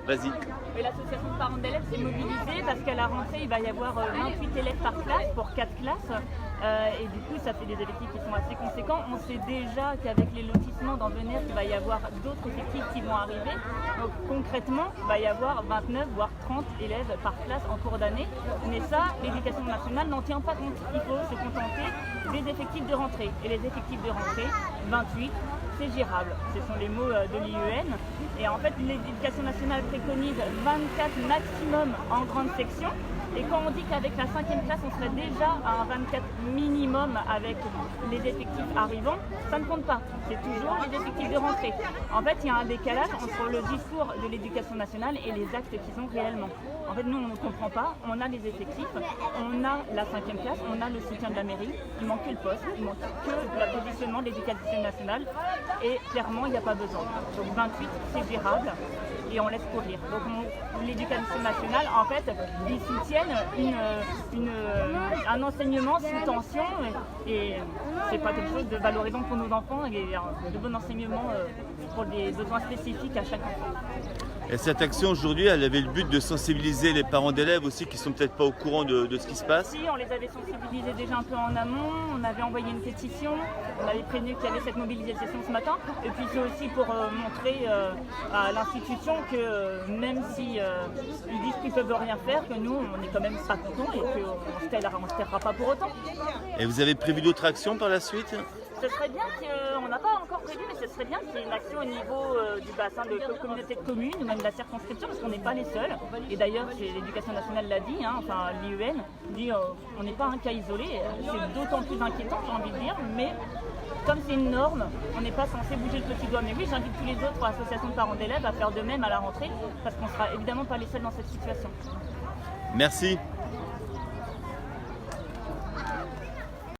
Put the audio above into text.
Vas-y. Et l'association de parents d'élèves s'est mobilisée parce qu'à la rentrée, il va y avoir 28 élèves par classe pour 4 classes. Et du coup, ça fait des effectifs qui sont assez conséquents. On sait déjà qu'avec les lotissements dans Venère, il va y avoir d'autres effectifs qui vont arriver. Donc concrètement, il va y avoir 29 voire 30 élèves par classe en cours d'année. Mais ça, l'éducation nationale n'en tient pas compte. Il faut se contenter des effectifs de rentrée. Et les effectifs de rentrée, 28, c'est gérable. Ce sont les mots de l'IEN. Et en fait, l'éducation nationale préconise 24 maximum en grande section. Et quand on dit qu'avec la 5e classe, on serait déjà à un 24 minimum avec les effectifs arrivants, ça ne compte pas. C'est toujours les effectifs de rentrée. En fait, il y a un décalage entre le discours de l'éducation nationale et les actes qu'ils ont réellement. En fait, nous, on ne comprend pas. On a les effectifs, on a la 5e classe, on a le soutien de la mairie. Il manque que le poste, il manque que le positionnement de l'éducation nationale. Et clairement, il n'y a pas besoin. Donc 28, c'est gérable. Et on laisse courir. Donc l'éducation nationale, en fait, ils soutiennent un enseignement sous tension et c'est pas quelque chose de valorisant pour nos enfants et de bon enseignement pour des besoins spécifiques à chaque enfant. Et cette action aujourd'hui, elle avait le but de sensibiliser les parents d'élèves aussi qui sont peut-être pas au courant de ce qui se passe. Si, on les avait sensibilisés déjà un peu en amont, on avait envoyé une pétition, on avait prévenu qu'il y avait cette mobilisation ce matin. Et puis c'est aussi pour montrer à l'institution que même si ils disent qu'ils ne peuvent rien faire, que nous on est quand même pas contents et qu'on ne se taira pas pour autant. Et vous avez prévu d'autres actions par la suite? Ce serait bien on n'a pas encore prévu, mais ce serait bien qu'il y ait une action au niveau du bassin de communauté de communes ou même de la circonscription, parce qu'on n'est pas les seuls. Et d'ailleurs, l'éducation nationale l'a dit, enfin l'IEN dit on n'est pas un cas isolé. C'est d'autant plus inquiétant, j'ai envie de dire, mais comme c'est une norme, on n'est pas censé bouger le petit doigt. Mais oui, j'invite tous les autres associations de parents d'élèves à faire de même à la rentrée, parce qu'on ne sera évidemment pas les seuls dans cette situation. Merci.